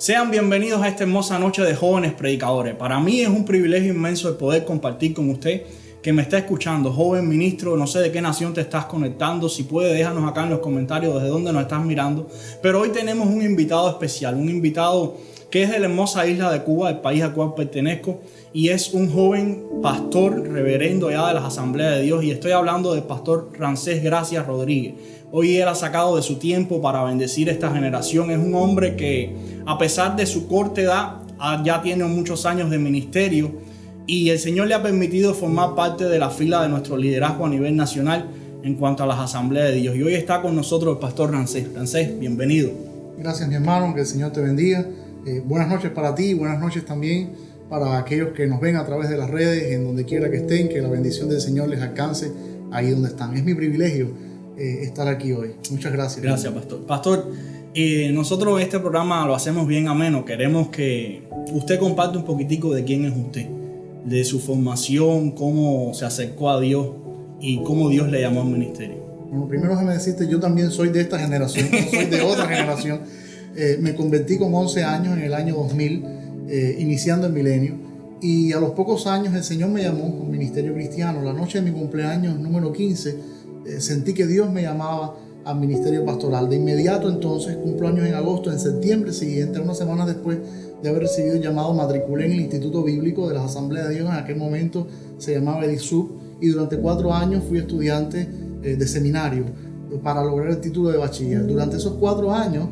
Sean bienvenidos a esta hermosa noche de jóvenes predicadores. Para mí es un privilegio inmenso el poder compartir con usted que me está escuchando, joven ministro, no sé de qué nación te estás conectando, si puede déjanos acá en los comentarios desde dónde nos estás mirando. Pero hoy tenemos un invitado especial, un invitado que es de la hermosa isla de Cuba, el país al cual pertenezco, y es un joven pastor reverendo allá de las Asambleas de Dios, y estoy hablando del pastor Rancés Gracias Rodríguez. Hoy él ha sacado de su tiempo para bendecir esta generación. Es un hombre que, a pesar de su corta edad, ya tiene muchos años de ministerio y el Señor le ha permitido formar parte de la fila de nuestro liderazgo a nivel nacional en cuanto a las Asambleas de Dios. Y hoy está con nosotros el pastor Rancés. Rancés, bienvenido. Gracias, mi hermano, que el Señor te bendiga. Buenas noches para ti, buenas noches también para aquellos que nos ven a través de las redes, en donde quiera que estén, que la bendición del Señor les alcance ahí donde están. Es mi privilegio estar aquí hoy. Muchas gracias. Gracias, pastor. Pastor, nosotros este programa lo hacemos bien ameno. Queremos que usted comparte un poquitico de quién es usted, de su formación, cómo se acercó a Dios y cómo Dios le llamó al ministerio. Bueno, primero déjame decirte, yo también soy de esta generación, no soy de otra generación. Me convertí con 11 años en el año 2000, iniciando el milenio, y a los pocos años el Señor me llamó a un ministerio cristiano. La noche de mi cumpleaños número 15, sentí que Dios me llamaba al ministerio pastoral. De inmediato entonces, cumplo años en agosto, en septiembre siguiente, unas semanas después de haber recibido el llamado, matriculé en el Instituto Bíblico de las Asambleas de Dios. En aquel momento se llamaba EDISUB, y durante 4 años fui estudiante de seminario para lograr el título de bachiller. Durante esos 4 años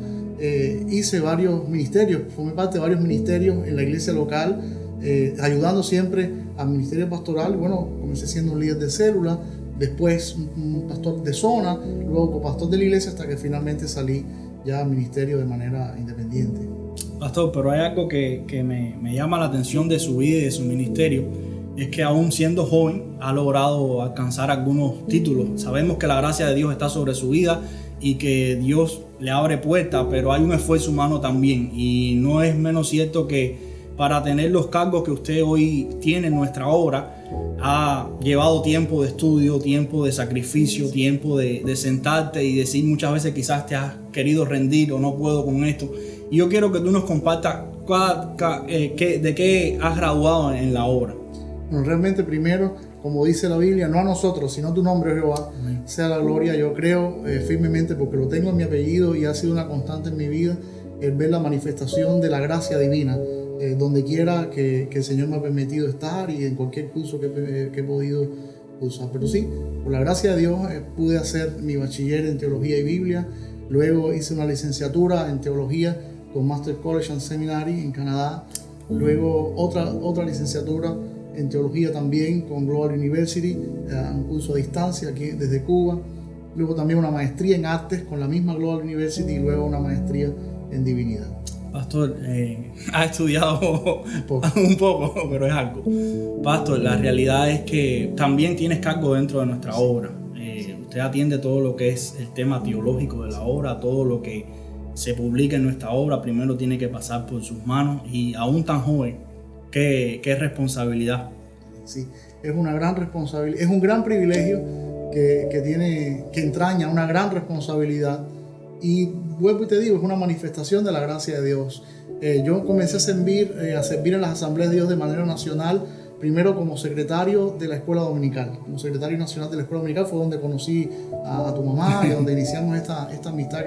hice varios ministerios, formé parte de varios ministerios en la iglesia local, ayudando siempre al ministerio pastoral. Bueno, comencé siendo un líder de célula, después un pastor de zona, luego copastor de la iglesia, hasta que finalmente salí ya al ministerio de manera independiente. Pastor, pero hay algo que me llama la atención de su vida y de su ministerio, es que aún siendo joven ha logrado alcanzar algunos títulos. Sabemos que la gracia de Dios está sobre su vida y que Dios le abre puertas, pero hay un esfuerzo humano también, y no es menos cierto que para tener los cargos que usted hoy tiene en nuestra obra, ha llevado tiempo de estudio, tiempo de sacrificio, tiempo de sentarte y decir muchas veces quizás te has querido rendir o no puedo con esto. Y yo quiero que tú nos compartas de qué has graduado en la obra. Bueno, realmente primero, como dice la Biblia, no a nosotros, sino tu nombre, Jehová, sea la gloria. Yo creo firmemente, porque lo tengo en mi apellido y ha sido una constante en mi vida, el ver la manifestación de la gracia divina. Donde quiera que el Señor me ha permitido estar y en cualquier curso que he podido cursar. Pero sí, por la gracia de Dios pude hacer mi bachiller en Teología y Biblia. Luego hice una licenciatura en Teología con Master College and Seminary en Canadá. Luego otra licenciatura en Teología también con Global University, un curso a distancia aquí desde Cuba. Luego también una maestría en Artes con la misma Global University, y luego una maestría en Divinidad. Pastor, ha estudiado un poco, pero es algo. Pastor, la realidad es que también tienes cargo dentro de nuestra obra. Usted atiende todo lo que es el tema teológico de la obra, todo lo que se publica en nuestra obra, primero tiene que pasar por sus manos, y aún tan joven, qué responsabilidad. Sí, es una gran responsabilidad, es un gran privilegio que entraña una gran responsabilidad. Y vuelvo y te digo, es una manifestación de la gracia de Dios. Yo comencé a servir en las Asambleas de Dios de manera nacional, primero como secretario de la Escuela Dominical. Como secretario nacional de la Escuela Dominical fue donde conocí a tu mamá y donde iniciamos esta amistad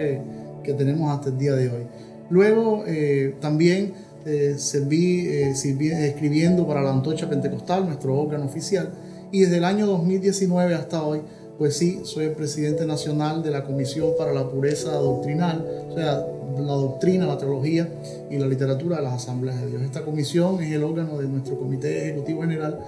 que tenemos hasta el día de hoy. Luego también serví escribiendo para la Antorcha Pentecostal, nuestro órgano oficial. Y desde el año 2019 hasta hoy, pues sí, soy el presidente nacional de la Comisión para la Pureza Doctrinal, o sea, la doctrina, la teología y la literatura de las Asambleas de Dios. Esta comisión es el órgano de nuestro Comité Ejecutivo General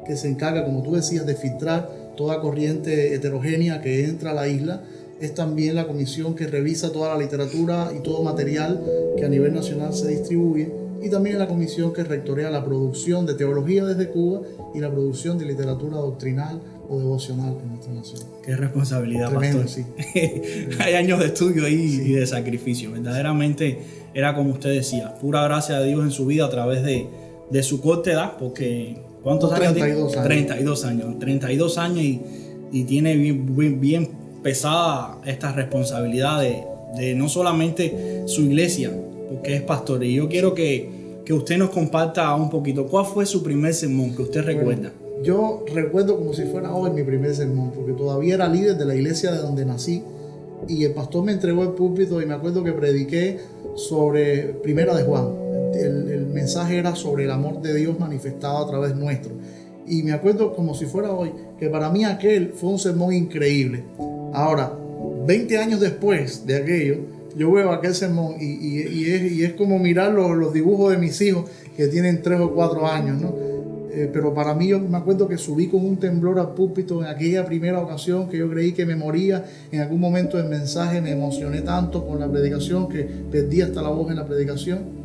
que se encarga, como tú decías, de filtrar toda corriente heterogénea que entra a la isla. Es también la comisión que revisa toda la literatura y todo material que a nivel nacional se distribuye. Y también es la comisión que rectorea la producción de teología desde Cuba y la producción de literatura doctrinal o devocional en nuestra nación. Qué responsabilidad, tremendo, pastor. Sí. Hay años de estudio ahí, sí, y de sacrificio. Verdaderamente era como usted decía, pura gracia de Dios en su vida a través de su corta edad, porque ¿cuántos años tiene? 32 años. 32 años y tiene bien pesada esta responsabilidad de no solamente su iglesia, porque es pastor. Y yo quiero que usted nos comparta un poquito. ¿Cuál fue su primer sermón que usted recuerda? Bueno, yo recuerdo como si fuera hoy mi primer sermón, porque todavía era líder de la iglesia de donde nací. Y el pastor me entregó el púlpito y me acuerdo que prediqué sobre Primera de Juan. El mensaje era sobre el amor de Dios manifestado a través nuestro. Y me acuerdo como si fuera hoy que para mí aquel fue un sermón increíble. Ahora, 20 años después de aquello, yo veo aquel sermón y es como mirar los dibujos de mis hijos que tienen 3 o 4 años, ¿no? Pero para mí, yo me acuerdo que subí con un temblor al púlpito en aquella primera ocasión que yo creí que me moría. En algún momento del mensaje me emocioné tanto con la predicación que perdí hasta la voz en la predicación.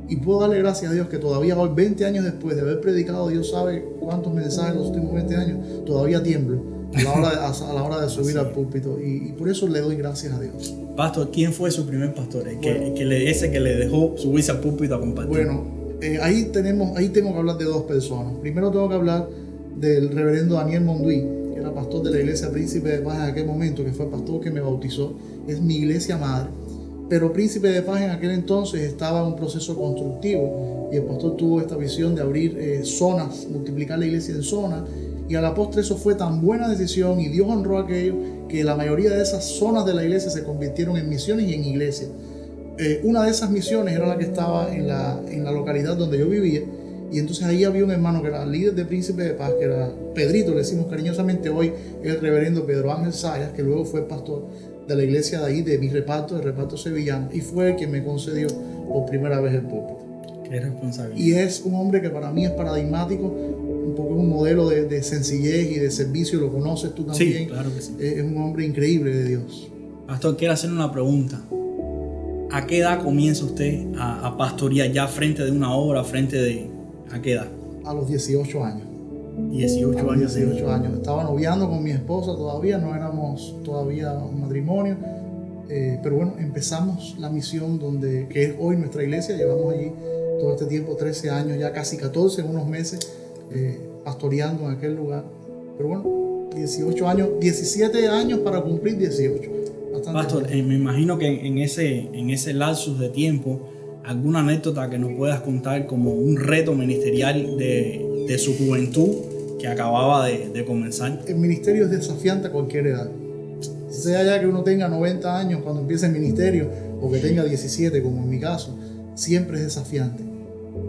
Y puedo darle gracias a Dios que todavía hoy, 20 años después de haber predicado, Dios sabe cuántos mensajes en los últimos 20 años, todavía tiemblo a la hora de subir al púlpito. Y por eso le doy gracias a Dios. Pastor, ¿quién fue su primer pastor? Ese que le dejó subirse al púlpito a compartir. Bueno, ahí tengo que hablar de 2 personas. Primero tengo que hablar del reverendo Daniel Monduí, que era pastor de la iglesia Príncipe de Paz en aquel momento, que fue el pastor que me bautizó. Es mi iglesia madre. Pero Príncipe de Paz en aquel entonces estaba en un proceso constructivo y el pastor tuvo esta visión de abrir zonas, multiplicar la iglesia en zonas, y a la postre eso fue tan buena decisión y Dios honró aquello que la mayoría de esas zonas de la iglesia se convirtieron en misiones y en iglesias. Una de esas misiones era la que estaba en la localidad donde yo vivía, y entonces ahí había un hermano que era líder de Príncipe de Paz, que era Pedrito, le decimos cariñosamente hoy, el reverendo Pedro Ángel Sayas, que luego fue pastor de la iglesia de ahí, de mi reparto, el reparto sevillano, y fue el quien me concedió por primera vez el púlpito. Qué responsabilidad. Y es un hombre que para mí es paradigmático, un poco un modelo de sencillez y de servicio, lo conoces tú también. Sí, claro que sí. Es un hombre increíble de Dios. Pastor, quiero hacerle una pregunta. ¿A qué edad comienza usted a pastorear ya frente de una obra, ¿a qué edad? A los 18 años. 18 años. 18 años. Estaba noviando con mi esposa todavía, no éramos todavía un matrimonio. Pero bueno, empezamos la misión que es hoy nuestra iglesia. Llevamos allí todo este tiempo, 13 años, ya casi 14 en unos meses, pastoreando en aquel lugar. Pero bueno, 18 años, 17 años para cumplir 18. Pastor, me imagino que en ese lapsus de tiempo, alguna anécdota que nos puedas contar como un reto ministerial de su juventud que acababa de comenzar. El ministerio es desafiante a cualquier edad. Sea ya que uno tenga 90 años cuando empiece el ministerio o que tenga 17, como en mi caso, siempre es desafiante.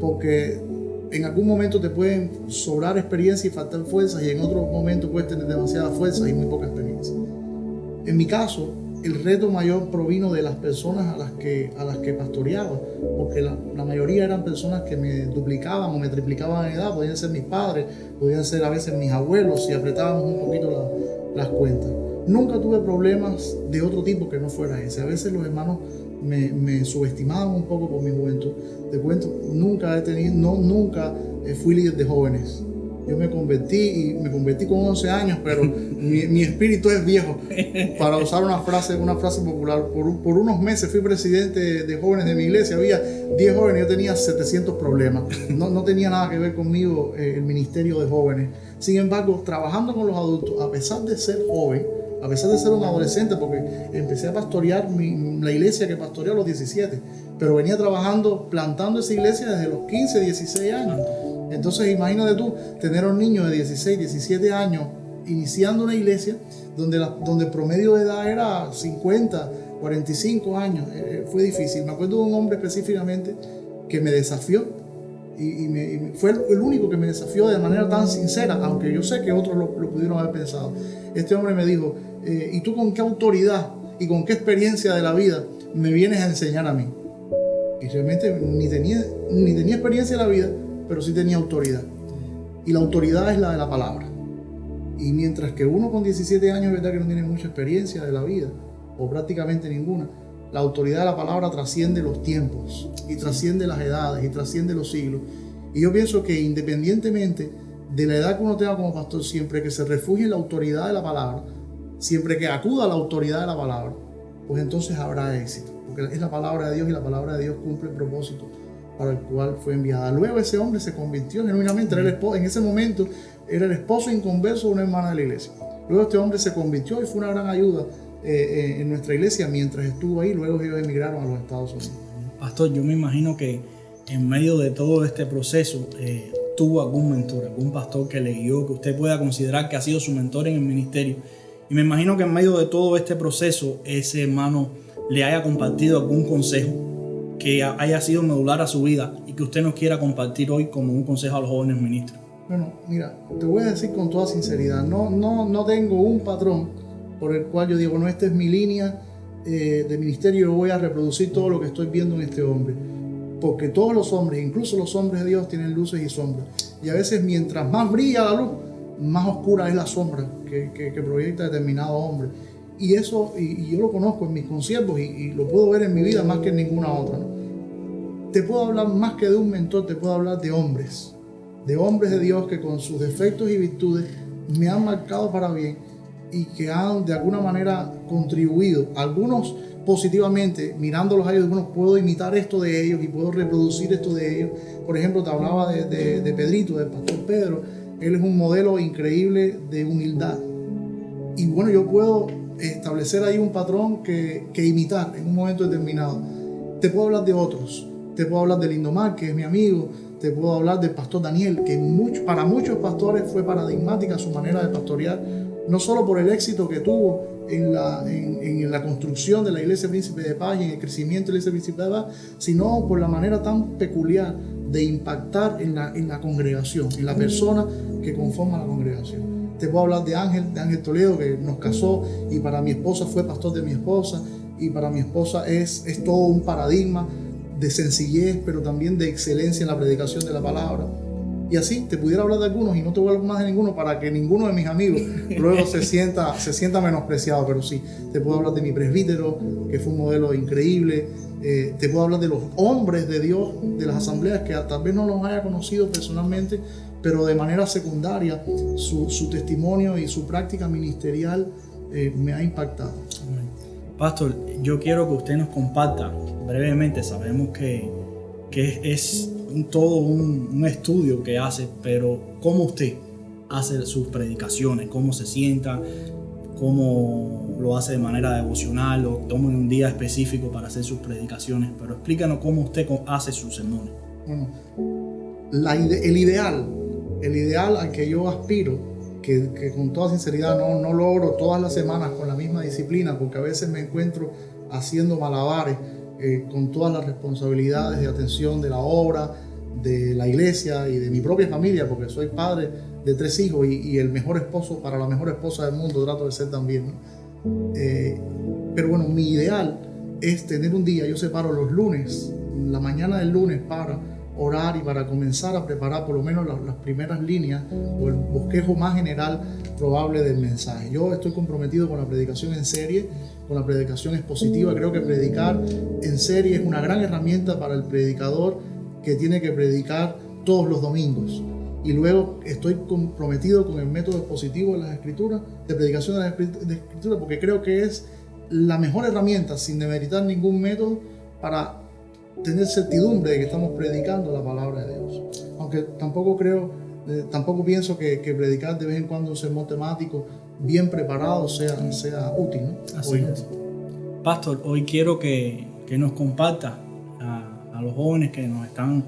Porque en algún momento te pueden sobrar experiencia y faltar fuerzas, y en otro momento puedes tener demasiada fuerza y muy poca experiencia. En mi caso, el reto mayor provino de las personas a las que pastoreaba, porque la mayoría eran personas que me duplicaban o me triplicaban en edad. Podían ser mis padres, podían ser a veces mis abuelos, si apretábamos un poquito las cuentas. Nunca tuve problemas de otro tipo que no fuera ese. A veces los hermanos me subestimaban un poco por mi juventud. Te cuento, nunca fui líder de jóvenes. Yo me convertí con 11 años, pero mi espíritu es viejo. Para usar una frase popular, por unos meses fui presidente de jóvenes de mi iglesia. Había 10 jóvenes, yo tenía 700 problemas. No tenía nada que ver conmigo el ministerio de jóvenes. Sin embargo, trabajando con los adultos, a pesar de ser joven, a pesar de ser un adolescente, porque empecé a pastorear la iglesia que pastoreé a los 17, pero venía trabajando, plantando esa iglesia desde los 15, 16 años. Entonces imagínate tú tener a un niño de 16, 17 años iniciando una iglesia donde el promedio de edad era 50, 45 años. Fue difícil. Me acuerdo de un hombre específicamente que me desafió y fue el único que me desafió de manera tan sincera, aunque yo sé que otros lo pudieron haber pensado. Este hombre me dijo, ¿y tú con qué autoridad y con qué experiencia de la vida me vienes a enseñar a mí? Y realmente ni tenía experiencia de la vida, pero sí tenía autoridad. Y la autoridad es la de la palabra. Y mientras que uno con 17 años, verdad que no tiene mucha experiencia de la vida, o prácticamente ninguna, la autoridad de la palabra trasciende los tiempos, y trasciende las edades, y trasciende los siglos. Y yo pienso que independientemente de la edad que uno tenga como pastor, siempre que se refugie en la autoridad de la palabra, siempre que acuda a la autoridad de la palabra, pues entonces habrá éxito. Porque es la palabra de Dios, y la palabra de Dios cumple el propósito para el cual fue enviada. Luego ese hombre se convirtió genuinamente, en ese momento era el esposo inconverso de una hermana de la iglesia. Luego este hombre se convirtió y fue una gran ayuda en nuestra iglesia mientras estuvo ahí. Luego ellos emigraron a los Estados Unidos. Pastor, yo me imagino que en medio de todo este proceso tuvo algún mentor, algún pastor que le guió, que usted pueda considerar que ha sido su mentor en el ministerio. Y me imagino que en medio de todo este proceso, ese hermano le haya compartido algún consejo que haya sido medular a su vida y que usted nos quiera compartir hoy como un consejo a los jóvenes ministros. Bueno, mira, te voy a decir con toda sinceridad, no tengo un patrón por el cual yo digo, no, esta es mi línea de ministerio, yo voy a reproducir todo lo que estoy viendo en este hombre. Porque todos los hombres, incluso los hombres de Dios, tienen luces y sombras. Y a veces mientras más brilla la luz, más oscura es la sombra que proyecta determinado hombre. Y eso, y yo lo conozco en mis consiervos y lo puedo ver en mi vida más que en ninguna otra, ¿no? Te puedo hablar más que de un mentor, te puedo hablar de hombres de Dios que con sus defectos y virtudes me han marcado para bien y que han de alguna manera contribuido, algunos positivamente, mirándolos a ellos, bueno, puedo imitar esto de ellos y puedo reproducir esto de ellos. Por ejemplo, te hablaba de Pedrito, del pastor Pedro. Él es un modelo increíble de humildad. Y bueno, yo puedo establecer ahí un patrón que imitar en un momento determinado. Te puedo hablar de otros. Te puedo hablar de Lindomar, que es mi amigo. Te puedo hablar del pastor Daniel, que para muchos pastores fue paradigmática su manera de pastorear, no solo por el éxito que tuvo en la construcción de la Iglesia Príncipe de Paz y en el crecimiento de la Iglesia Príncipe de Paz, sino por la manera tan peculiar de impactar en la congregación, en la persona que conforma la congregación. Te puedo hablar de Ángel Toledo, que nos casó y para mi esposa fue pastor de mi esposa, y para mi esposa es todo un paradigma de sencillez, pero también de excelencia en la predicación de la palabra. Y así te pudiera hablar de algunos y no te voy a hablar más de ninguno para que ninguno de mis amigos luego se sienta menospreciado, pero sí, te puedo hablar de mi presbítero, que fue un modelo increíble. Te puedo hablar de los hombres de Dios, de las asambleas, que tal vez no los haya conocido personalmente, pero de manera secundaria su testimonio y su práctica ministerial me ha impactado. Pastor, yo quiero que usted nos comparta brevemente. Sabemos que es todo un estudio que hace, pero ¿cómo usted hace sus predicaciones? ¿Cómo se sienta? ¿Cómo lo hace de manera devocional? ¿O toma un día específico para hacer sus predicaciones? Pero explícanos cómo usted hace sus sermones. Bueno, el ideal al que yo aspiro, que con toda sinceridad no logro todas las semanas con la misma disciplina, porque a veces me encuentro haciendo malabares con todas las responsabilidades de atención de la obra, de la iglesia y de mi propia familia, porque soy padre de 3 hijos y el mejor esposo para la mejor esposa del mundo trato de ser también, ¿no? Pero bueno, mi ideal es tener un día, yo separo los lunes, la mañana del lunes para orar y para comenzar a preparar por lo menos las primeras líneas o el bosquejo más general probable del mensaje. Yo estoy comprometido con la predicación en serie, con la predicación expositiva. Creo que predicar en serie es una gran herramienta para el predicador que tiene que predicar todos los domingos. Y luego estoy comprometido con el método expositivo de las escrituras, de predicación de las escrituras, porque creo que es la mejor herramienta, sin demeritar ningún método, para tener certidumbre de que estamos predicando la palabra de Dios. Aunque tampoco pienso que predicar de vez en cuando un sermón temático bien preparado sea útil, ¿no? Así es. Pastor, hoy quiero que nos comparta a los jóvenes que nos están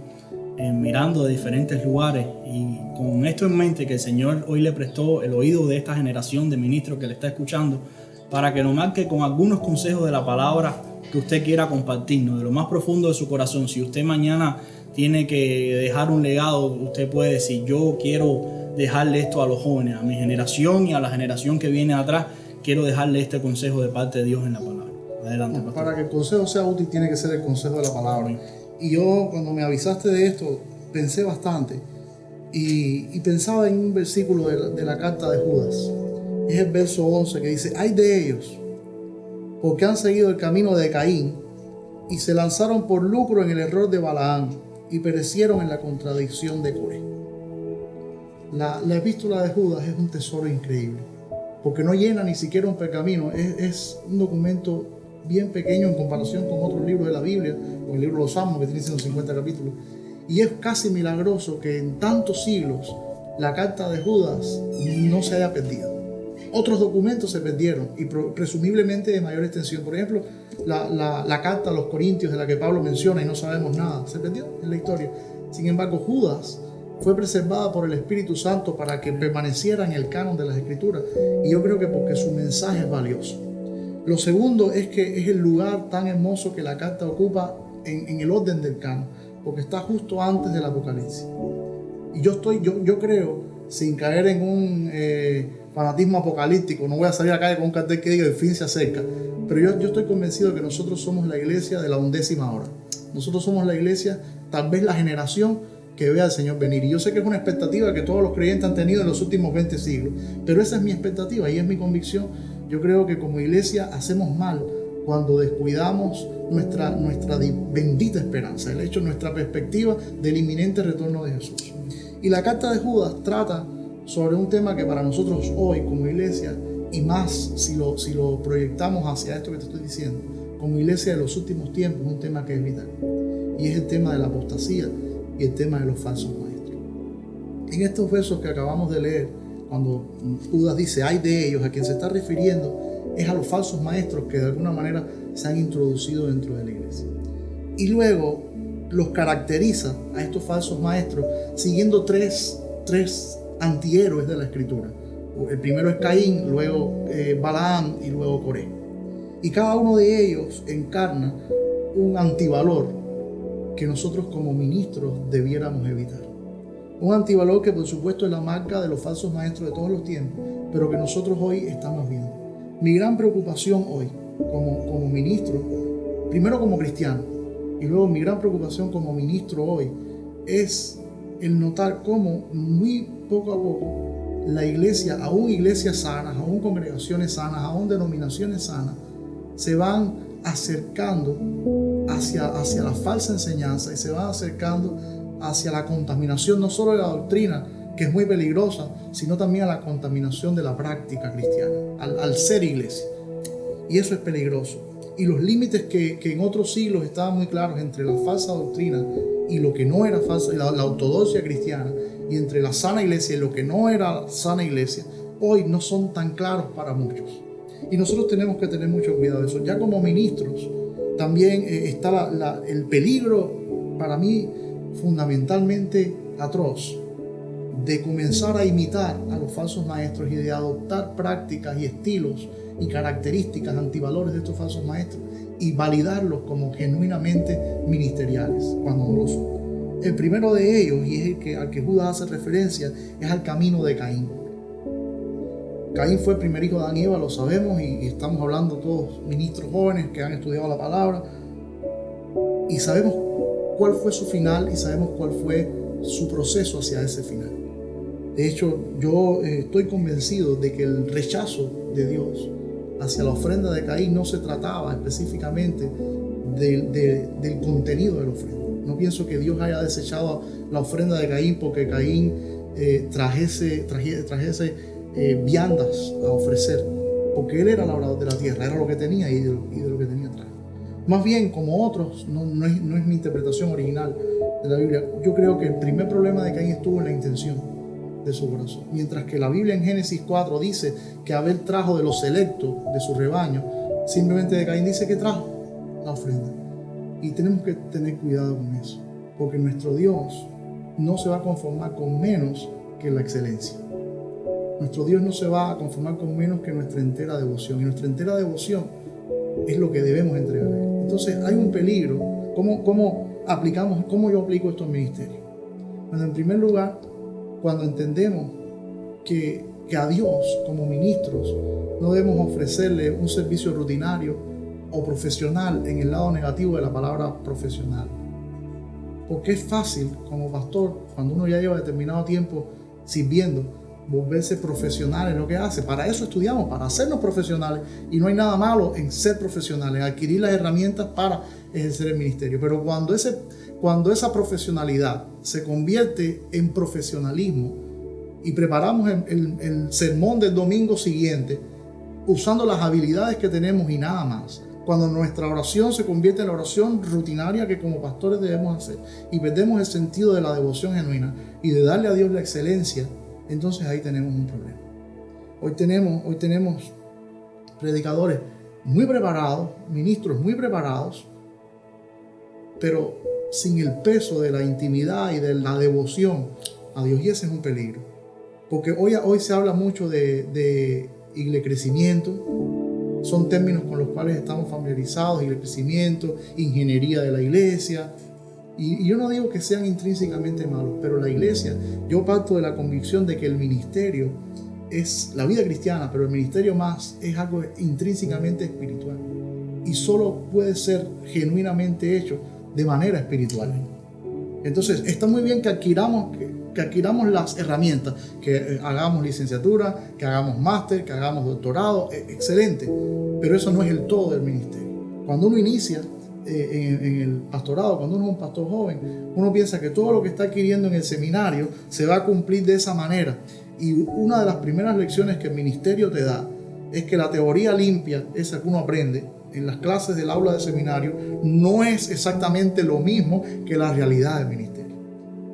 mirando de diferentes lugares, y con esto en mente, que el Señor hoy le prestó el oído de esta generación de ministros que le está escuchando, para que nos marque con algunos consejos de la palabra que usted quiera compartirnos de lo más profundo de su corazón. Si usted mañana tiene que dejar un legado, usted puede decir: yo quiero dejarle esto a los jóvenes, a mi generación y a la generación que viene atrás, quiero dejarle este consejo de parte de Dios en la palabra. Adelante, pastor. Para que el consejo sea útil, tiene que ser el consejo de la palabra. Y yo, cuando me avisaste de esto, pensé bastante y pensaba en un versículo de la carta de Judas. Es el verso 11, que dice: ay de ellos, porque han seguido el camino de Caín y se lanzaron por lucro en el error de Balaam y perecieron en la contradicción de Coré. La epístola de Judas es un tesoro increíble, porque no llena ni siquiera un pergamino. Es un documento bien pequeño en comparación con otros libros de la Biblia, como el libro de los Salmos, que tiene 150 capítulos. Y es casi milagroso que en tantos siglos la carta de Judas no se haya perdido. Otros documentos se perdieron y presumiblemente de mayor extensión. Por ejemplo, la carta a los Corintios de la que Pablo menciona y no sabemos nada, se perdió en la historia. Sin embargo, Judas fue preservada por el Espíritu Santo para que permaneciera en el canon de las Escrituras. Y yo creo que porque su mensaje es valioso. Lo segundo es que es el lugar tan hermoso que la carta ocupa en el orden del canon, porque está justo antes del Apocalipsis. Y yo creo, sin caer en un fanatismo apocalíptico, no voy a salir a la calle con un cartel que diga el fin se acerca, pero yo estoy convencido que nosotros somos la iglesia de la 11ª hora. Nosotros somos la iglesia, tal vez la generación que vea al Señor venir. Y yo sé que es una expectativa que todos los creyentes han tenido en los últimos 20 siglos, pero esa es mi expectativa y es mi convicción. Yo creo que como iglesia hacemos mal cuando descuidamos nuestra bendita esperanza, el hecho, nuestra perspectiva del inminente retorno de Jesús. Y la carta de Judas trata sobre un tema que para nosotros hoy como iglesia, y más si lo proyectamos hacia esto que te estoy diciendo, como iglesia de los últimos tiempos, es un tema que es vital. Y es el tema de la apostasía y el tema de los falsos maestros. En estos versos que acabamos de leer, cuando Judas dice "ay de ellos", a quien se está refiriendo es a los falsos maestros que de alguna manera se han introducido dentro de la iglesia. Y luego los caracteriza a estos falsos maestros siguiendo tres antihéroes de la Escritura. El primero es Caín, luego Balaam y luego Coré. Y cada uno de ellos encarna un antivalor que nosotros como ministros debiéramos evitar. Un antivalor que por supuesto es la marca de los falsos maestros de todos los tiempos, pero que nosotros hoy estamos viendo. Mi gran preocupación hoy como ministro, primero como cristiano, y luego mi gran preocupación como ministro hoy es el notar cómo muy poco a poco la iglesia, aún iglesias sanas, aún congregaciones sanas, aún denominaciones sanas, se van acercando hacia la falsa enseñanza y se van acercando hacia la contaminación no solo de la doctrina, que es muy peligrosa, sino también a la contaminación de la práctica cristiana, al ser iglesia. Y eso es peligroso. Y los límites que en otros siglos estaban muy claros entre la falsa doctrina y lo que no era falsa, la ortodoxia cristiana, y entre la sana iglesia y lo que no era sana iglesia, hoy no son tan claros para muchos. Y nosotros tenemos que tener mucho cuidado de eso. Ya como ministros, también está el peligro, para mí, fundamentalmente atroz, de comenzar a imitar a los falsos maestros y de adoptar prácticas y estilos y características antivalores de estos falsos maestros y validarlos como genuinamente ministeriales, cuando no lo son. El primero de ellos, y es al que Judas hace referencia, es al camino de Caín. Caín fue el primer hijo de Adán y Eva, lo sabemos, y estamos hablando todos ministros jóvenes que han estudiado la palabra, y sabemos cuál fue su final y sabemos cuál fue su proceso hacia ese final. De hecho, yo estoy convencido de que el rechazo de Dios hacia la ofrenda de Caín no se trataba específicamente del contenido de la ofrenda. No pienso que Dios haya desechado la ofrenda de Caín porque Caín trajese viandas a ofrecer, porque él era labrador de la tierra, era lo que tenía y de lo que tenía traje. Más bien, como otros, no es mi interpretación original de la Biblia, yo creo que el primer problema de Caín estuvo en la intención de su corazón. Mientras que la Biblia en Génesis 4 dice que Abel trajo de los selectos de su rebaño, simplemente de Caín dice que trajo la ofrenda. Y tenemos que tener cuidado con eso, porque nuestro Dios no se va a conformar con menos que la excelencia. Nuestro Dios no se va a conformar con menos que nuestra entera devoción, y nuestra entera devoción es lo que debemos entregar a Él. Entonces hay un peligro. ¿Cómo yo aplico esto al ministerio? Bueno, en primer lugar, cuando entendemos que a Dios como ministros no debemos ofrecerle un servicio rutinario o profesional en el lado negativo de la palabra profesional. Porque es fácil como pastor, cuando uno ya lleva determinado tiempo sirviendo, volverse profesional en lo que hace. Para eso estudiamos, para hacernos profesionales, y no hay nada malo en ser profesionales, adquirir las herramientas para ejercer el ministerio. Pero cuando esa profesionalidad se convierte en profesionalismo y preparamos el sermón del domingo siguiente usando las habilidades que tenemos y nada más, cuando nuestra oración se convierte en la oración rutinaria que como pastores debemos hacer y perdemos el sentido de la devoción genuina y de darle a Dios la excelencia, entonces ahí tenemos un problema. Hoy tenemos predicadores muy preparados, ministros muy preparados, pero sin el peso de la intimidad y de la devoción a Dios. Y ese es un peligro. Porque hoy se habla mucho de crecimiento. Son términos con los cuales estamos familiarizados: crecimiento, ingeniería de la iglesia. Y yo no digo que sean intrínsecamente malos, pero la iglesia, yo parto de la convicción de que el ministerio es la vida cristiana, pero el ministerio más es algo intrínsecamente espiritual. Y solo puede ser genuinamente hecho de manera espiritual. Entonces está muy bien que adquiramos las herramientas, que hagamos licenciatura, que hagamos máster, que hagamos doctorado, excelente, pero eso no es el todo del ministerio. Cuando uno inicia en el pastorado, cuando uno es un pastor joven, uno piensa que todo lo que está adquiriendo en el seminario se va a cumplir de esa manera. Y una de las primeras lecciones que el ministerio te da es que la teoría limpia, esa que uno aprende en las clases del aula de seminario, no es exactamente lo mismo que la realidad del ministerio.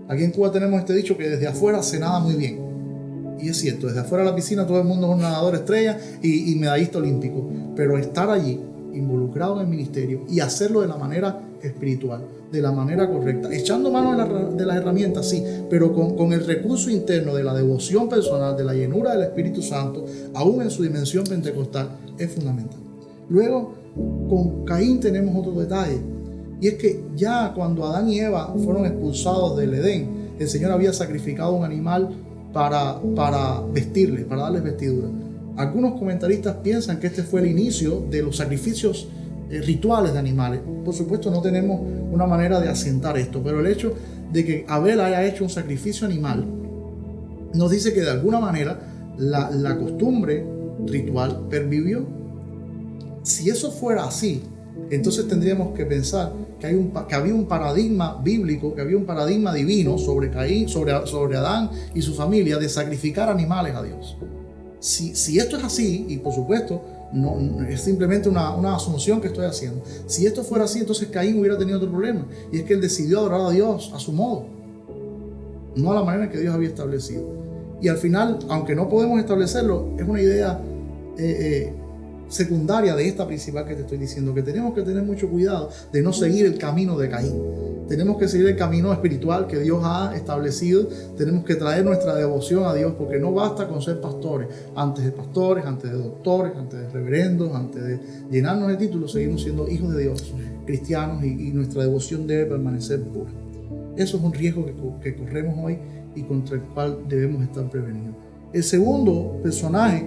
Aquí en Cuba tenemos este dicho que desde afuera se nada muy bien. Y es cierto, desde afuera de la piscina todo el mundo es un nadador estrella y medallista olímpico. Pero estar allí, involucrado en el ministerio, y hacerlo de la manera espiritual, de la manera correcta, echando mano de las herramientas, sí, pero con el recurso interno de la devoción personal, de la llenura del Espíritu Santo, aún en su dimensión pentecostal, es fundamental. Luego, con Caín tenemos otro detalle, y es que ya cuando Adán y Eva fueron expulsados del Edén, el Señor había sacrificado un animal para vestirles, para darles vestidura. Algunos comentaristas piensan que este fue el inicio de los sacrificios rituales de animales. Por supuesto no tenemos una manera de asentar esto, pero el hecho de que Abel haya hecho un sacrificio animal nos dice que de alguna manera la costumbre ritual pervivió. Si eso fuera así, entonces tendríamos que pensar que había un paradigma bíblico, que había un paradigma divino sobre Caín, sobre Adán y su familia, de sacrificar animales a Dios. Si esto es así, y por supuesto no es simplemente una asunción que estoy haciendo, si esto fuera así, entonces Caín hubiera tenido otro problema, y es que él decidió adorar a Dios a su modo, no a la manera en que Dios había establecido. Y al final, aunque no podemos establecerlo, es una idea secundaria de esta principal que te estoy diciendo, que tenemos que tener mucho cuidado de no seguir el camino de Caín. Tenemos que seguir el camino espiritual que Dios ha establecido. Tenemos que traer nuestra devoción a Dios, porque no basta con ser pastores. Antes de pastores, antes de doctores, antes de reverendos, antes de llenarnos de títulos, seguimos siendo hijos de Dios, cristianos, y nuestra devoción debe permanecer pura. Eso es un riesgo que corremos hoy y contra el cual debemos estar prevenidos. El segundo personaje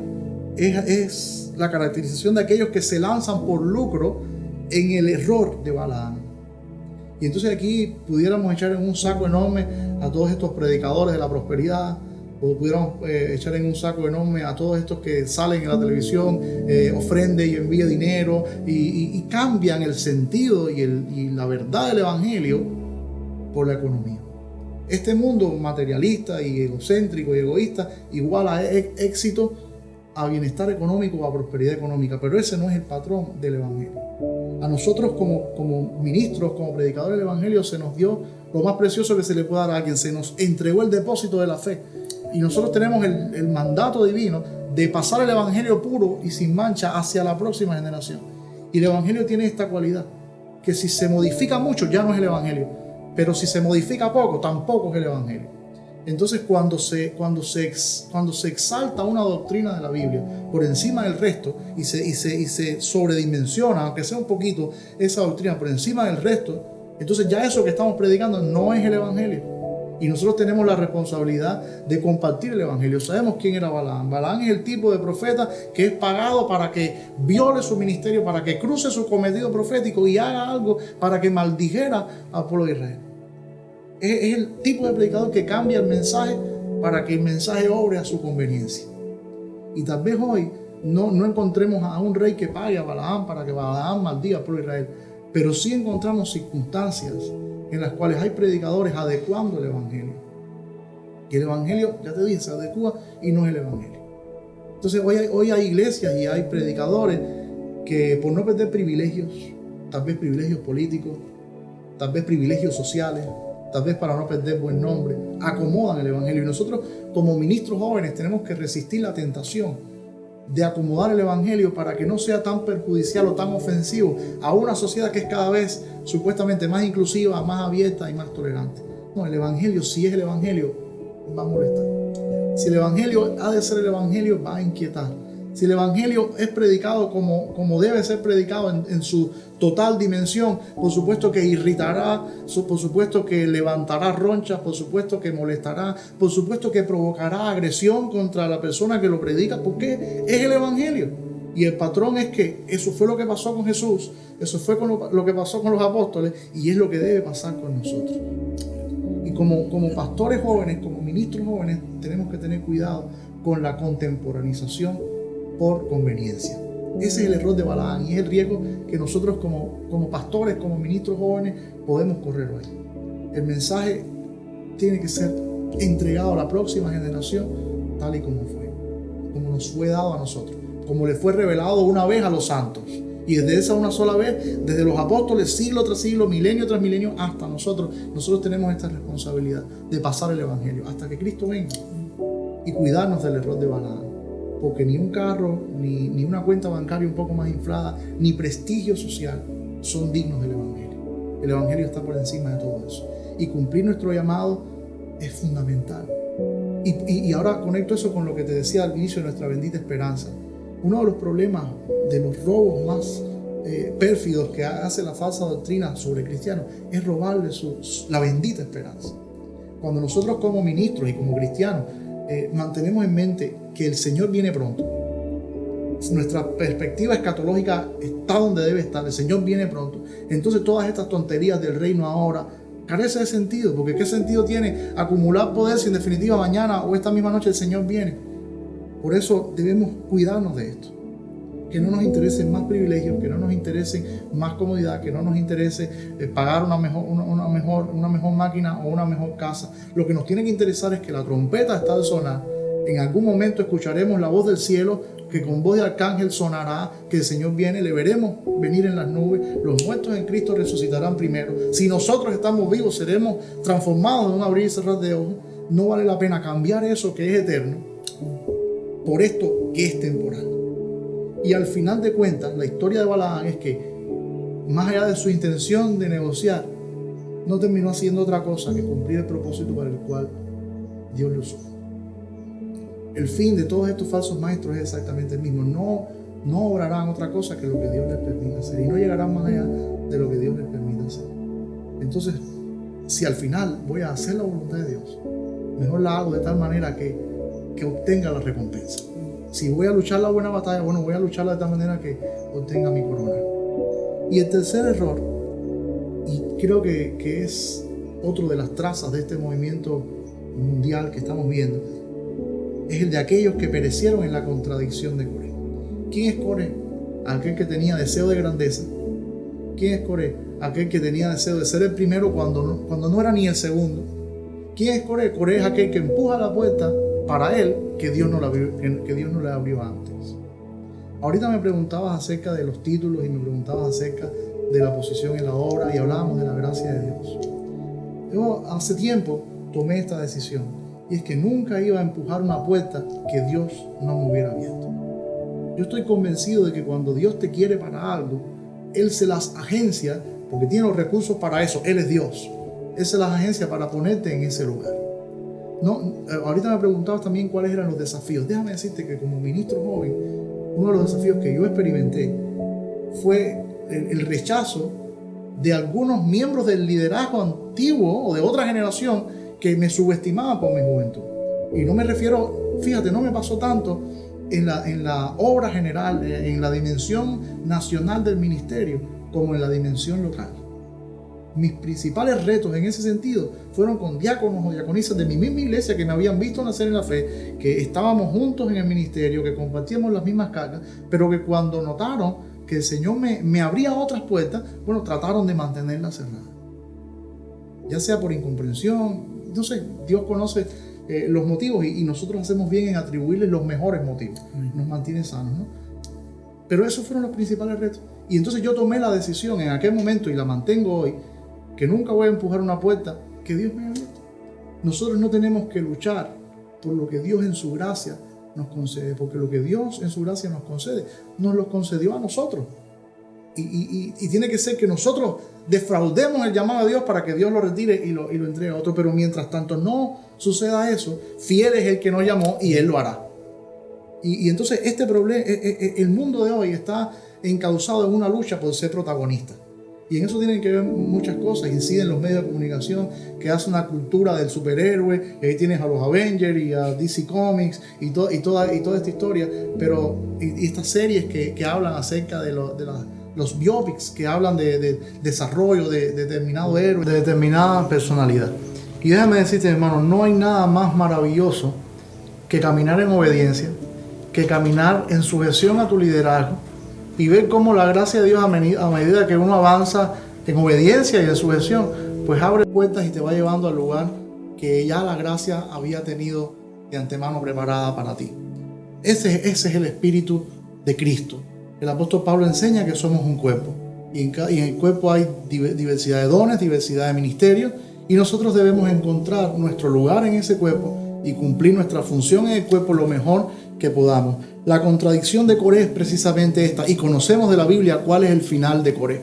es la caracterización de aquellos que se lanzan por lucro en el error de Balaam. Y entonces aquí pudiéramos echar en un saco enorme a todos estos predicadores de la prosperidad, o pudiéramos echar en un saco enorme a todos estos que salen en la televisión, ofrende y envía dinero, y cambian el sentido y la verdad del evangelio por la economía. Este mundo materialista y egocéntrico y egoísta iguala éxito a bienestar económico o a prosperidad económica, pero ese no es el patrón del evangelio. A nosotros como ministros, como predicadores del evangelio, se nos dio lo más precioso que se le puede dar a alguien: se nos entregó el depósito de la fe, y nosotros tenemos el mandato divino de pasar el evangelio puro y sin mancha hacia la próxima generación. Y el evangelio tiene esta cualidad, que si se modifica mucho ya no es el evangelio, pero si se modifica poco tampoco es el evangelio. Entonces cuando se exalta una doctrina de la Biblia por encima del resto y se sobredimensiona, aunque sea un poquito, esa doctrina por encima del resto, entonces ya eso que estamos predicando no es el evangelio. Y nosotros tenemos la responsabilidad de compartir el evangelio. Sabemos quién era Balaam. Balaam es el tipo de profeta que es pagado para que viole su ministerio, para que cruce su cometido profético y haga algo para que maldijera al pueblo de Israel. Es el tipo de predicador que cambia el mensaje para que el mensaje obre a su conveniencia. Y tal vez hoy no encontremos a un rey que pague a Balaam para que Balaam maldiga al pueblo de Israel, pero sí encontramos circunstancias en las cuales hay predicadores adecuando el evangelio. Y el evangelio, ya te dije, se adecua y no es el evangelio. Entonces hoy hay iglesias y hay predicadores que, por no perder privilegios, tal vez privilegios políticos, tal vez privilegios sociales, tal vez para no perder buen nombre, acomodan el Evangelio. Y nosotros como ministros jóvenes tenemos que resistir la tentación de acomodar el Evangelio para que no sea tan perjudicial o tan ofensivo a una sociedad que es cada vez supuestamente más inclusiva, más abierta y más tolerante. No, el Evangelio, si es el Evangelio, va a molestar. Si el Evangelio ha de ser el Evangelio, va a inquietar. Si el Evangelio es predicado como debe ser predicado en su total dimensión, por supuesto que irritará, por supuesto que levantará ronchas, por supuesto que molestará, por supuesto que provocará agresión contra la persona que lo predica, porque es el Evangelio. Y el patrón es que eso fue lo que pasó con Jesús, eso fue lo que pasó con los apóstoles y es lo que debe pasar con nosotros. Y como pastores jóvenes, como ministros jóvenes, tenemos que tener cuidado con la contemporaneización por conveniencia. Ese es el error de Balaam y es el riesgo que nosotros como pastores, como ministros jóvenes podemos correr hoy. El mensaje tiene que ser entregado a la próxima generación tal y como nos fue dado a nosotros, como le fue revelado una vez a los santos. Y desde esa una sola vez, desde los apóstoles, siglo tras siglo, milenio tras milenio, hasta nosotros tenemos esta responsabilidad de pasar el Evangelio hasta que Cristo venga y cuidarnos del error de Balaam. Porque ni un carro, ni una cuenta bancaria un poco más inflada, ni prestigio social son dignos del Evangelio. El Evangelio está por encima de todo eso. Y cumplir nuestro llamado es fundamental. Y ahora conecto eso con lo que te decía al inicio de nuestra bendita esperanza. Uno de los problemas, de los robos más pérfidos que hace la falsa doctrina sobre cristianos, es robarle la bendita esperanza. Cuando nosotros como ministros y como cristianos mantenemos en mente que el Señor viene pronto, nuestra perspectiva escatológica está donde debe estar, el Señor viene pronto, entonces todas estas tonterías del reino ahora carece de sentido, porque ¿qué sentido tiene acumular poder si en definitiva mañana o esta misma noche el Señor viene? Por eso debemos cuidarnos de esto, que no nos interesen más privilegios, que no nos interesen más comodidad, que no nos interese pagar una mejor máquina o una mejor casa. Lo que nos tiene que interesar es que la trompeta está de sonar. En algún momento escucharemos la voz del cielo, que con voz de arcángel sonará, que el Señor viene, le veremos venir en las nubes, los muertos en Cristo resucitarán primero. Si nosotros estamos vivos, seremos transformados en un abrir y cerrar de ojos. No vale la pena cambiar eso que es eterno por esto que es temporal. Y al final de cuentas, la historia de Balaam es que, más allá de su intención de negociar, no terminó haciendo otra cosa que cumplir el propósito para el cual Dios le usó. El fin de todos estos falsos maestros es exactamente el mismo. No obrarán otra cosa que lo que Dios les permita hacer y no llegarán más allá de lo que Dios les permita hacer. Entonces, si al final voy a hacer la voluntad de Dios, mejor la hago de tal manera que obtenga la recompensa. Si voy a luchar la buena batalla, bueno, voy a lucharla de tal manera que obtenga mi corona. Y el tercer error, y creo que es otro de las trazas de este movimiento mundial que estamos viendo, es el de aquellos que perecieron en la contradicción de Coré. ¿Quién es Coré? Aquel que tenía deseo de grandeza. ¿Quién es Coré? Aquel que tenía deseo de ser el primero cuando no era ni el segundo. ¿Quién es Coré? Coré es aquel que empuja la puerta para él que Dios no le abrió antes. Ahorita me preguntabas acerca de los títulos y me preguntabas acerca de la posición en la obra y hablábamos de la gracia de Dios. Yo hace tiempo tomé esta decisión y es que nunca iba a empujar una puerta que Dios no me hubiera abierto. Yo estoy convencido de que cuando Dios te quiere para algo, Él se las agencia porque tiene los recursos para eso. Él es Dios. Él se las agencia para ponerte en ese lugar. Ahorita me preguntabas también cuáles eran los desafíos. Déjame decirte que como ministro joven, uno de los desafíos que yo experimenté fue el rechazo de algunos miembros del liderazgo antiguo o de otra generación que me subestimaban por mi juventud. Y no me refiero, fíjate, no me pasó tanto en la obra general, en la dimensión nacional del ministerio, como en la dimensión local. Mis principales retos en ese sentido fueron con diáconos o diaconisas de mi misma iglesia que me habían visto nacer en la fe, que estábamos juntos en el ministerio, que compartíamos las mismas cargas, pero que cuando notaron que el Señor me abría otras puertas, bueno, trataron de mantenerlas cerradas. Ya sea por incomprensión, no sé, Dios conoce los motivos y nosotros hacemos bien en atribuirles los mejores motivos. Nos mantiene sanos, ¿no? Pero esos fueron los principales retos. Y entonces yo tomé la decisión en aquel momento y la mantengo hoy, que nunca voy a empujar una puerta que Dios me ha abierto. Nosotros no tenemos que luchar por lo que Dios en su gracia nos concede, porque lo que Dios en su gracia nos concede, nos lo concedió a nosotros. Y tiene que ser que nosotros defraudemos el llamado a Dios para que Dios lo retire y lo entregue a otro. Pero mientras tanto no suceda eso, fiel es el que nos llamó y Él lo hará. Y entonces este problema, el mundo de hoy está encauzado en una lucha por ser protagonista. Y en eso tienen que ver muchas cosas. Inciden los medios de comunicación, que hace una cultura del superhéroe. Y ahí tienes a los Avengers y a DC Comics y toda esta historia. Pero y estas series que hablan acerca de los biopics, que hablan de desarrollo de determinado héroe, de determinada personalidad. Y déjame decirte, hermano, no hay nada más maravilloso que caminar en obediencia, que caminar en sujeción a tu liderazgo y ver cómo la gracia de Dios a medida que uno avanza en obediencia y en sujeción, pues abre puertas y te va llevando al lugar que ya la gracia había tenido de antemano preparada para ti. Ese es el espíritu de Cristo. El apóstol Pablo enseña que somos un cuerpo y en el cuerpo hay diversidad de dones, diversidad de ministerios, y nosotros debemos encontrar nuestro lugar en ese cuerpo y cumplir nuestra función en el cuerpo lo mejor que podamos. La contradicción de Coré es precisamente esta, y conocemos de la Biblia cuál es el final de Coré.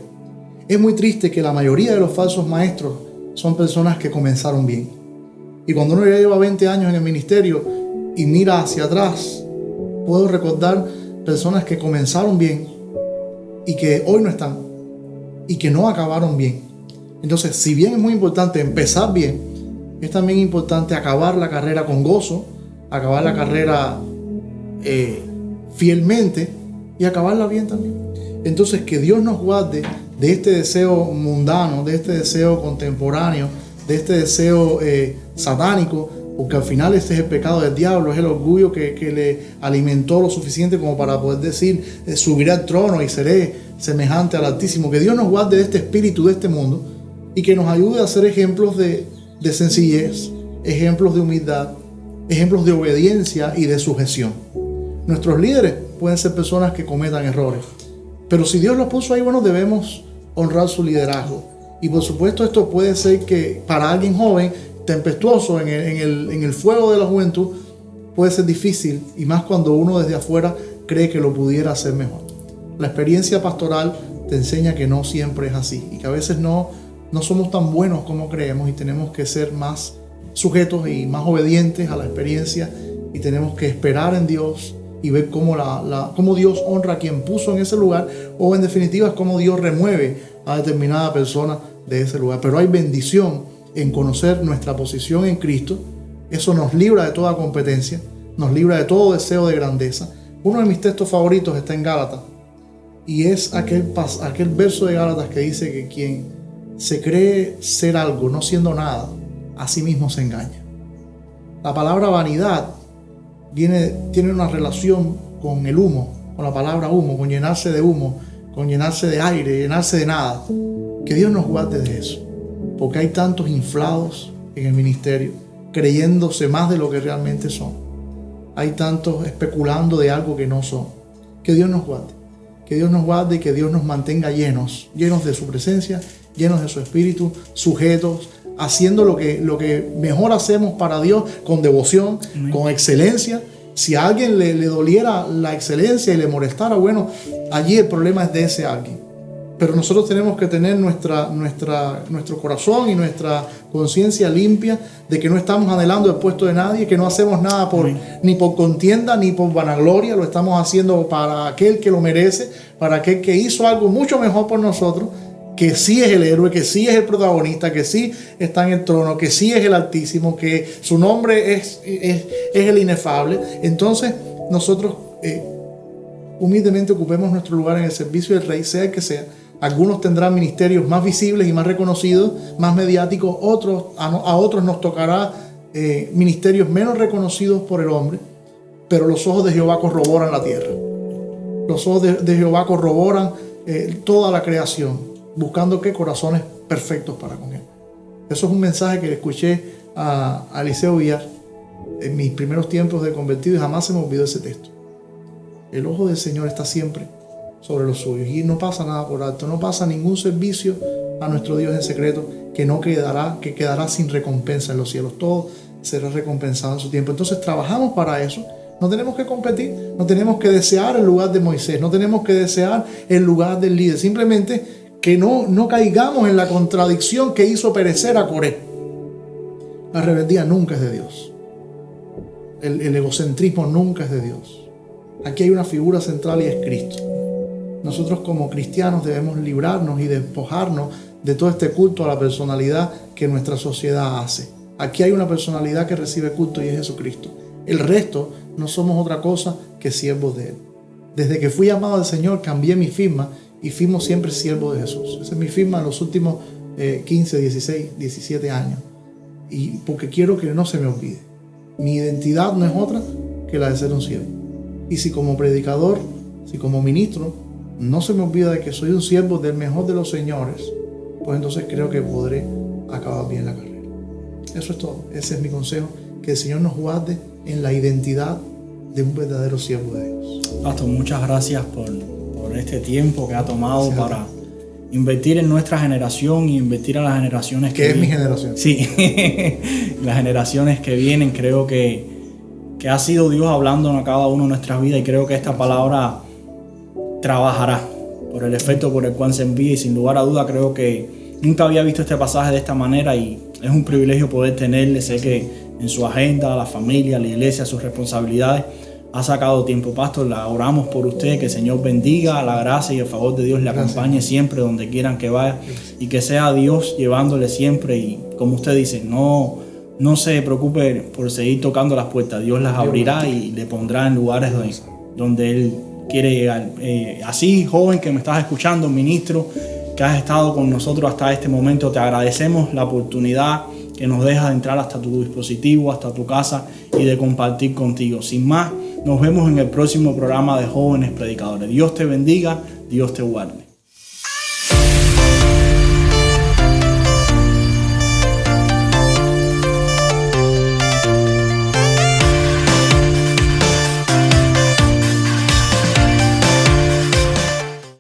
Es muy triste que la mayoría de los falsos maestros son personas que comenzaron bien. Y cuando uno ya lleva 20 años en el ministerio y mira hacia atrás, puedo recordar personas que comenzaron bien y que hoy no están y que no acabaron bien. Entonces, si bien es muy importante empezar bien, es también importante acabar la carrera con gozo, acabar la carrera fielmente y acabarla bien también. Entonces, que Dios nos guarde de este deseo mundano, de este deseo contemporáneo, de este deseo satánico, porque al final este es el pecado del diablo, es el orgullo que le alimentó lo suficiente como para poder decir, subiré al trono y seré semejante al Altísimo. Que Dios nos guarde de este espíritu de este mundo y que nos ayude a ser ejemplos de sencillez, ejemplos de humildad, ejemplos de obediencia y de sujeción. Nuestros líderes pueden ser personas que cometan errores, pero si Dios los puso ahí, bueno, debemos honrar su liderazgo. Y por supuesto esto puede ser que para alguien joven, tempestuoso en el fuego de la juventud, puede ser difícil, y más cuando uno desde afuera cree que lo pudiera hacer mejor. La experiencia pastoral te enseña que no siempre es así y que a veces no somos tan buenos como creemos y tenemos que ser más sujetos y más obedientes a la experiencia y tenemos que esperar en Dios y ver cómo Dios honra a quien puso en ese lugar, o en definitiva es cómo Dios remueve a determinada persona de ese lugar. Pero hay bendición en conocer nuestra posición en Cristo. Eso nos libra de toda competencia, nos libra de todo deseo de grandeza. Uno de mis textos favoritos está en Gálatas y es aquel verso de Gálatas que dice que quien se cree ser algo no siendo nada, a sí mismo se engaña. La palabra vanidad tiene una relación con el humo, con la palabra humo, con llenarse de humo, con llenarse de aire, llenarse de nada. Que Dios nos guarde de eso, porque hay tantos inflados en el ministerio, creyéndose más de lo que realmente son. Hay tantos especulando de algo que no son. Que Dios nos guarde. Que Dios nos guarde y que Dios nos mantenga llenos de su presencia, llenos de su espíritu, sujetos, haciendo lo que mejor hacemos para Dios, con devoción, con excelencia. Si a alguien le doliera la excelencia y le molestara, bueno, allí el problema es de ese alguien. Pero nosotros tenemos que tener nuestro corazón y nuestra conciencia limpia de que no estamos anhelando el puesto de nadie, que no hacemos nada ni por contienda ni por vanagloria, lo estamos haciendo para aquel que lo merece, para aquel que hizo algo mucho mejor por nosotros, que sí es el héroe, que sí es el protagonista, que sí está en el trono, que sí es el Altísimo, que su nombre es el inefable. Entonces nosotros humildemente ocupemos nuestro lugar en el servicio del Rey, sea el que sea. Algunos tendrán ministerios más visibles y más reconocidos, más mediáticos. A otros nos tocará ministerios menos reconocidos por el hombre, pero los ojos de Jehová corroboran la tierra. Los ojos de Jehová corroboran toda la creación, buscando corazones perfectos para con él. Eso es un mensaje que le escuché a Eliseo Villar en mis primeros tiempos de convertido y jamás se me olvidó ese texto. El ojo del Señor está siempre sobre los suyos y no pasa nada por alto, no pasa ningún servicio a nuestro Dios en secreto, que quedará sin recompensa en los cielos. Todo será recompensado en su tiempo. Entonces trabajamos para eso. No tenemos que competir, no tenemos que desear el lugar de Moisés, no tenemos que desear el lugar del líder. Simplemente que no caigamos en la contradicción que hizo perecer a Coré. La rebeldía nunca es de Dios. El egocentrismo nunca es de Dios. Aquí hay una figura central y es Cristo. Nosotros como cristianos debemos librarnos y despojarnos de todo este culto a la personalidad que nuestra sociedad hace. Aquí hay una personalidad que recibe culto y es Jesucristo. El resto no somos otra cosa que siervos de Él. Desde que fui amado del Señor cambié mi firma y fuimos siempre siervos de Jesús. Esa es mi firma en los últimos 15, 16, 17 años. Y porque quiero que no se me olvide. Mi identidad no es otra que la de ser un siervo. Y si como predicador, si como ministro, no se me olvida de que soy un siervo del mejor de los señores, pues entonces creo que podré acabar bien la carrera. Eso es todo. Ese es mi consejo. Que el Señor nos guarde en la identidad de un verdadero siervo de Dios. Pastor, muchas gracias por este tiempo que ha tomado para invertir en nuestra generación y invertir en las generaciones que vienen. ¿Qué es mi generación? Sí, las generaciones que vienen. Creo que ha sido Dios hablando a cada uno de nuestras vidas, y creo que esta palabra trabajará por el efecto por el cual se envía, y sin lugar a duda creo que nunca había visto este pasaje de esta manera y es un privilegio poder tenerle. Sé que en su agenda, la familia, la iglesia, sus responsabilidades, ha sacado tiempo. Pastor, la oramos por usted, que el Señor bendiga, la gracia y el favor de Dios le acompañe siempre donde quieran que vaya, y que sea Dios llevándole siempre. Y como usted dice, no se preocupe por seguir tocando las puertas. Dios las abrirá y le pondrá en lugares donde Él quiere llegar. Así, joven que me estás escuchando, ministro, que has estado con nosotros hasta este momento, te agradecemos la oportunidad que nos dejas de entrar hasta tu dispositivo, hasta tu casa y de compartir contigo. Sin más, nos vemos en el próximo programa de Jóvenes Predicadores. Dios te bendiga, Dios te guarde.